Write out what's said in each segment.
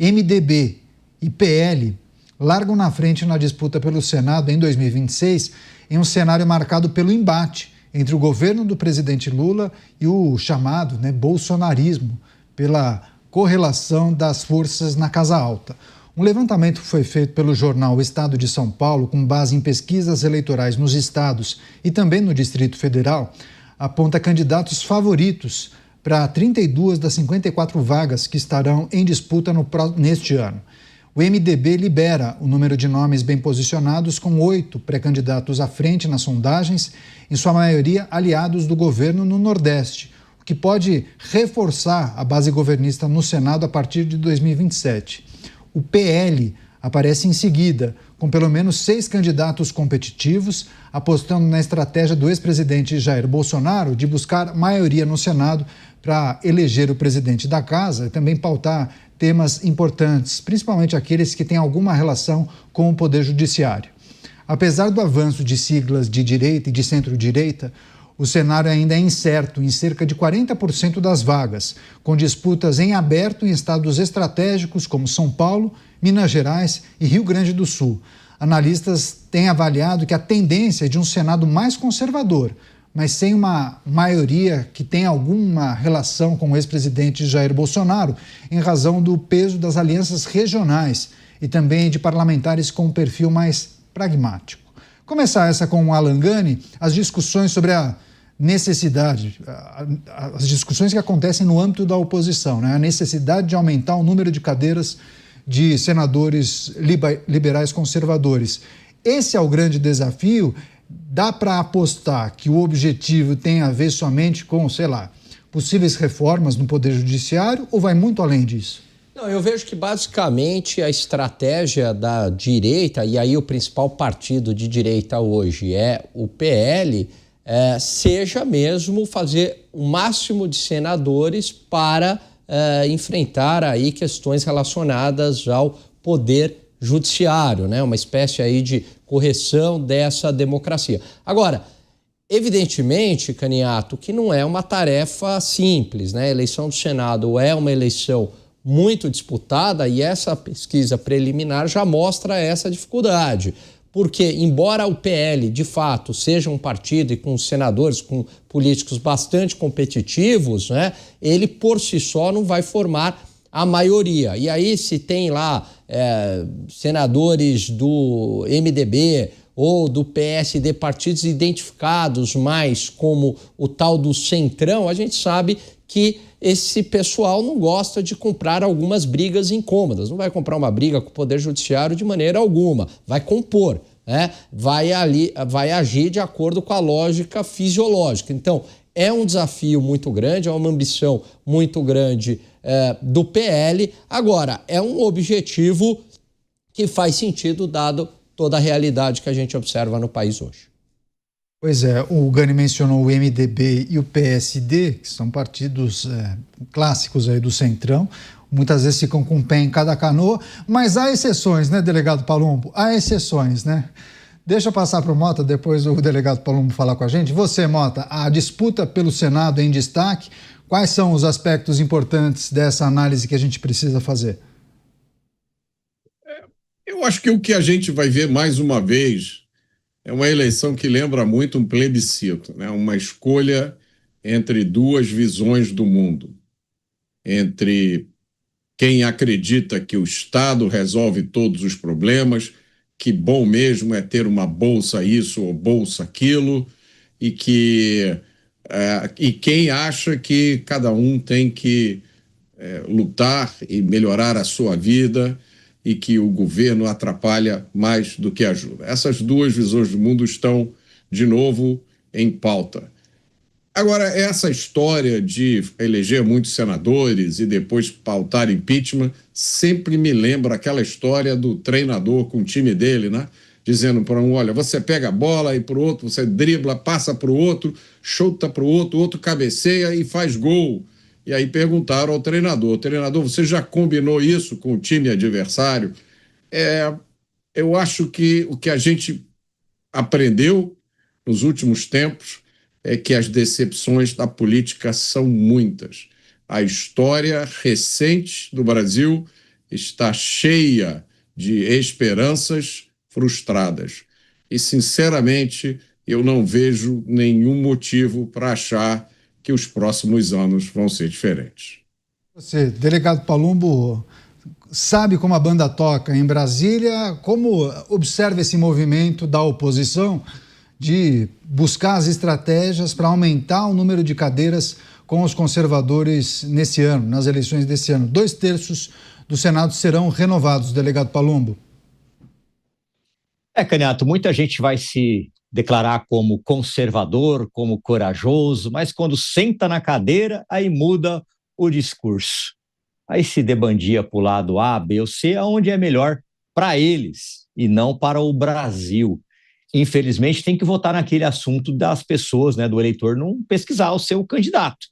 MDB e PL largam na frente na disputa pelo Senado em 2026, em um cenário marcado pelo embate entre o governo do presidente Lula e o chamado bolsonarismo, pela correlação das forças na Casa Alta. Um levantamento foi feito pelo jornal Estado de São Paulo, com base em pesquisas eleitorais nos estados e também no Distrito Federal, aponta candidatos favoritos para 32 das 54 vagas que estarão em disputa neste ano. O MDB lidera o número de nomes bem posicionados, com 8 pré-candidatos à frente nas sondagens, em sua maioria aliados do governo no Nordeste, o que pode reforçar a base governista no Senado a partir de 2027. O PL aparece em seguida, com pelo menos 6 candidatos competitivos, apostando na estratégia do ex-presidente Jair Bolsonaro de buscar maioria no Senado para eleger o presidente da casa e também pautar temas importantes, principalmente aqueles que têm alguma relação com o Poder Judiciário. Apesar do avanço de siglas de direita e de centro-direita, o cenário ainda é incerto em cerca de 40% das vagas, com disputas em aberto em estados estratégicos como São Paulo, Minas Gerais e Rio Grande do Sul. Analistas têm avaliado que a tendência é de um Senado mais conservador, mas sem uma maioria que tenha alguma relação com o ex-presidente Jair Bolsonaro, em razão do peso das alianças regionais e também de parlamentares com um perfil mais pragmático. Começar essa com o Alan Gani, as discussões sobre a necessidade, as discussões que acontecem no âmbito da oposição, a necessidade de aumentar o número de cadeiras de senadores liberais conservadores. Esse é o grande desafio. Dá para apostar que o objetivo tem a ver somente com, possíveis reformas no Poder Judiciário, ou vai muito além disso? Não, eu vejo que basicamente a estratégia da direita, e aí o principal partido de direita hoje é o PL, seja mesmo fazer o máximo de senadores para enfrentar aí questões relacionadas ao Poder Judiciário, uma espécie aí de correção dessa democracia. Agora, evidentemente, Caniato, que não é uma tarefa simples, A eleição do Senado é uma eleição muito disputada e essa pesquisa preliminar já mostra essa dificuldade. Porque, embora o PL, de fato, seja um partido e com senadores, com políticos bastante competitivos, ele por si só não vai formar a maioria. E aí, se tem lá senadores do MDB ou do PSD, partidos identificados mais como o tal do centrão, a gente sabe que esse pessoal não gosta de comprar algumas brigas incômodas. Não vai comprar uma briga com o Poder Judiciário de maneira alguma. Vai compor, vai agir de acordo com a lógica fisiológica. Então, é um desafio muito grande, é uma ambição muito grande do PL. Agora, é um objetivo que faz sentido dado toda a realidade que a gente observa no país hoje. Pois é, o Gani mencionou o MDB e o PSD, que são partidos clássicos aí do Centrão, muitas vezes ficam com o pé em cada canoa, mas há exceções, delegado Palumbo? Há exceções, Deixa eu passar para o Mota, depois o delegado Palumbo falar com a gente. Você, Mota, a disputa pelo Senado em destaque, quais são os aspectos importantes dessa análise que a gente precisa fazer? Eu acho que o que a gente vai ver mais uma vez é uma eleição que lembra muito um plebiscito, uma escolha entre duas visões do mundo, entre quem acredita que o Estado resolve todos os problemas, que bom mesmo é ter uma bolsa isso ou bolsa aquilo, e quem acha que cada um tem que lutar e melhorar a sua vida e que o governo atrapalha mais do que ajuda. Essas duas visões do mundo estão, de novo, em pauta. Agora, essa história de eleger muitos senadores e depois pautar impeachment sempre me lembra aquela história do treinador com o time dele, dizendo para um, olha, você pega a bola e para o outro, você dribla, passa para o outro, chuta para o outro cabeceia e faz gol. E aí perguntaram ao treinador, você já combinou isso com o time adversário? Eu acho que o que a gente aprendeu nos últimos tempos é que as decepções da política são muitas. A história recente do Brasil está cheia de esperanças frustradas. E, sinceramente, eu não vejo nenhum motivo para achar que os próximos anos vão ser diferentes. Você, delegado Palumbo, sabe como a banda toca em Brasília? Como observa esse movimento da oposição de buscar as estratégias para aumentar o número de cadeiras com os conservadores nesse ano, nas eleições desse ano? 2/3 do Senado serão renovados, delegado Palumbo. Candidato, muita gente vai se declarar como conservador, como corajoso, mas quando senta na cadeira, aí muda o discurso. Aí se debandia para o lado A, B ou C, aonde é melhor para eles e não para o Brasil. Infelizmente, tem que votar naquele assunto das pessoas, né, do eleitor, não pesquisar o seu candidato,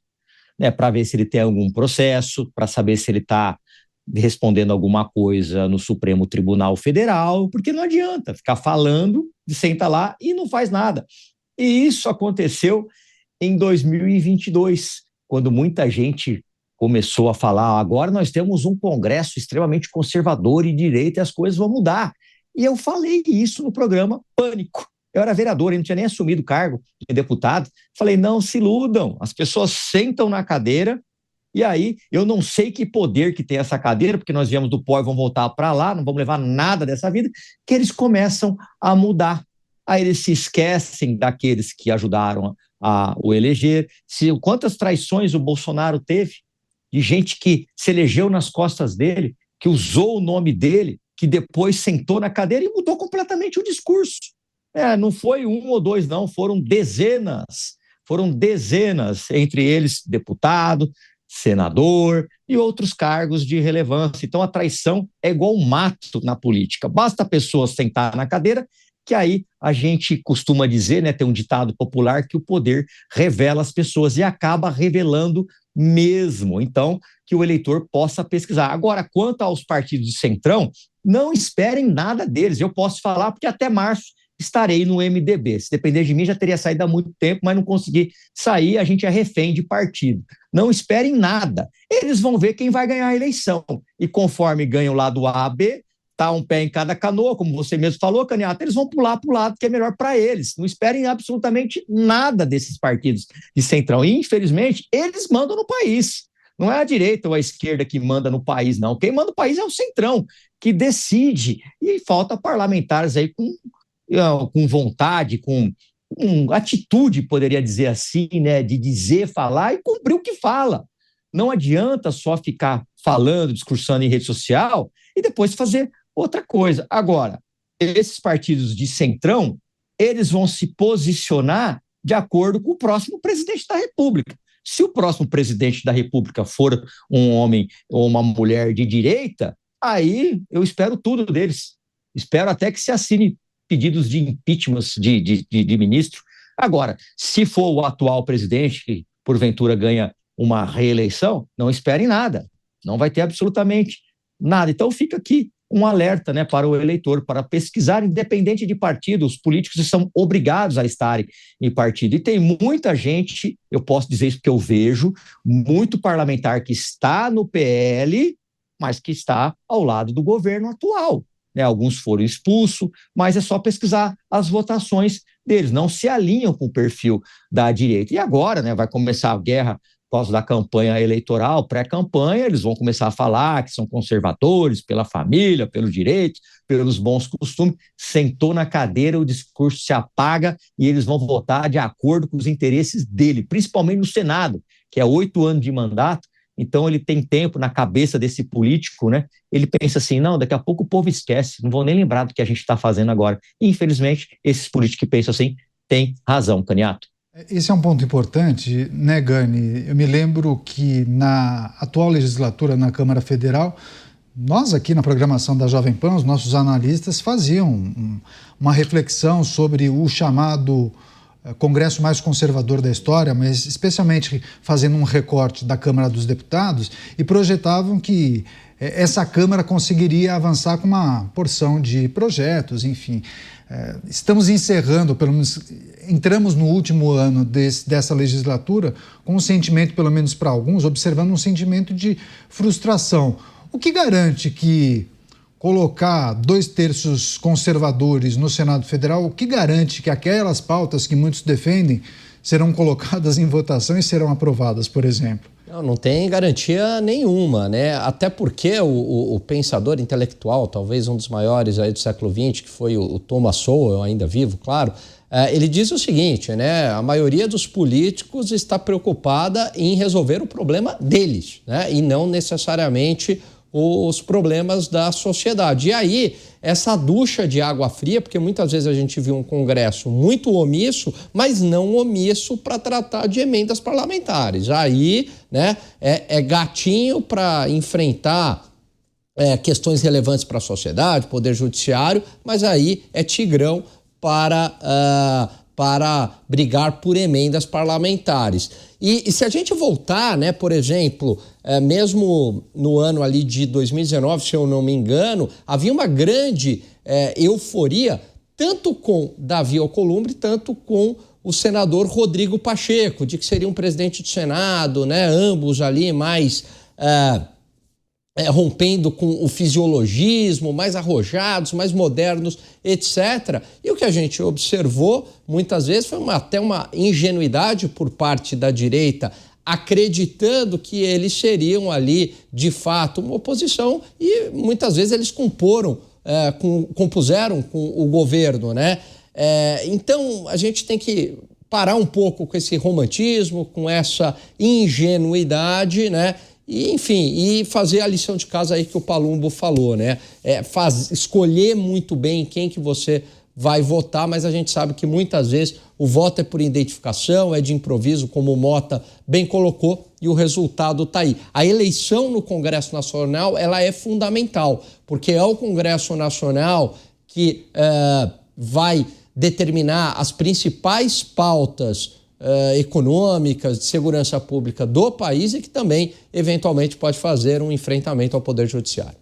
né, para ver se ele tem algum processo, para saber se ele está respondendo alguma coisa no Supremo Tribunal Federal, porque não adianta ficar falando, senta lá e não faz nada. E isso aconteceu em 2022, quando muita gente começou a falar, agora nós temos um Congresso extremamente conservador e direita e as coisas vão mudar. E eu falei isso no programa Pânico. Eu era vereador, eu não tinha nem assumido o cargo de deputado. Falei, não se iludam, as pessoas sentam na cadeira e aí eu não sei que poder que tem essa cadeira, porque nós viemos do pó e vamos voltar para lá, não vamos levar nada dessa vida, que eles começam a mudar. Aí eles se esquecem daqueles que ajudaram a o eleger. Quantas traições o Bolsonaro teve de gente que se elegeu nas costas dele, que usou o nome dele, que depois sentou na cadeira e mudou completamente o discurso. Não foi um ou dois, não, foram dezenas, entre eles deputado, senador e outros cargos de relevância. Então a traição é igual um mato na política, basta a pessoa sentar na cadeira, que aí a gente costuma dizer, né, tem um ditado popular que o poder revela as pessoas e acaba revelando mesmo, então que o eleitor possa pesquisar. Agora, quanto aos partidos de centrão, não esperem nada deles, eu posso falar porque até março estarei no MDB, se depender de mim já teria saído há muito tempo, mas não consegui sair, a gente é refém de partido. Não esperem nada, eles vão ver quem vai ganhar a eleição, e conforme ganham lá do A a B, tá um pé em cada canoa, como você mesmo falou, candidato, eles vão pular para o lado que é melhor para eles, não esperem absolutamente nada desses partidos de centrão, e infelizmente eles mandam no país, não é a direita ou a esquerda que manda no país, não, quem manda no país é o centrão, que decide, e falta parlamentares aí com vontade, com atitude, poderia dizer assim, né, de dizer, falar e cumprir o que fala. Não adianta só ficar falando, discursando em rede social e depois fazer outra coisa. Agora, esses partidos de centrão, eles vão se posicionar de acordo com o próximo presidente da República. Se o próximo presidente da República for um homem ou uma mulher de direita, aí eu espero tudo deles. Espero até que se assine pedidos de impeachment de ministro. Agora, se for o atual presidente que porventura ganha uma reeleição, não esperem nada, não vai ter absolutamente nada. Então fica aqui um alerta, né, para o eleitor, para pesquisar, independente de partido, os políticos são obrigados a estarem em partido. E tem muita gente, eu posso dizer isso porque eu vejo, muito parlamentar que está no PL, mas que está ao lado do governo atual. Alguns foram expulsos, mas é só pesquisar as votações deles, não se alinham com o perfil da direita. E agora, né, vai começar a guerra por causa da campanha eleitoral, pré-campanha, eles vão começar a falar que são conservadores pela família, pelo direito, pelos bons costumes. Sentou na cadeira, o discurso se apaga e eles vão votar de acordo com os interesses dele, principalmente no Senado, que é 8 anos de mandato. Então ele tem tempo na cabeça desse político, né? Ele pensa assim, não, daqui a pouco o povo esquece, não vão nem lembrar do que a gente está fazendo agora. E, infelizmente, esses políticos que pensam assim têm razão, candidato. Esse é um ponto importante, né, Gani? Eu me lembro que na atual legislatura na Câmara Federal, nós aqui na programação da Jovem Pan, os nossos analistas faziam uma reflexão sobre o chamado Congresso mais conservador da história, mas especialmente fazendo um recorte da Câmara dos Deputados, e projetavam que essa Câmara conseguiria avançar com uma porção de projetos, enfim. Estamos encerrando, pelo menos entramos no último ano dessa legislatura com um sentimento, pelo menos para alguns, observando um sentimento de frustração. O que garante que colocar 2/3 conservadores no Senado Federal, o que garante que aquelas pautas que muitos defendem serão colocadas em votação e serão aprovadas, por exemplo? Não tem garantia nenhuma, né? Até porque o pensador intelectual, talvez um dos maiores aí do século XX, que foi o Thomas Sowell, ainda vivo, claro, ele diz o seguinte, né? A maioria dos políticos está preocupada em resolver o problema deles, né? E não necessariamente os problemas da sociedade. E aí, essa ducha de água fria, porque muitas vezes a gente viu um Congresso muito omisso, mas não omisso para tratar de emendas parlamentares. Aí, né, é gatinho para enfrentar questões relevantes para a sociedade, poder judiciário, mas aí é tigrão para brigar por emendas parlamentares. E se a gente voltar, né, por exemplo, mesmo no ano ali de 2019, se eu não me engano, havia uma grande euforia, tanto com Davi Alcolumbre, tanto com o senador Rodrigo Pacheco, de que seria um presidente do Senado, né, ambos ali mais rompendo com o fisiologismo, mais arrojados, mais modernos, etc. E o que a gente observou, muitas vezes, foi até uma ingenuidade por parte da direita, acreditando que eles seriam ali, de fato, uma oposição, e muitas vezes eles compuseram com o governo, né? Então, a gente tem que parar um pouco com esse romantismo, com essa ingenuidade, né? E, enfim, e fazer a lição de casa aí que o Palumbo falou, né? Escolher muito bem quem que você vai votar, mas a gente sabe que muitas vezes o voto é por identificação, é de improviso, como o Mota bem colocou, e o resultado está aí. A eleição no Congresso Nacional, ela é fundamental, porque é o Congresso Nacional que vai determinar as principais pautas econômicas, de segurança pública do país e que também, eventualmente, pode fazer um enfrentamento ao Poder Judiciário.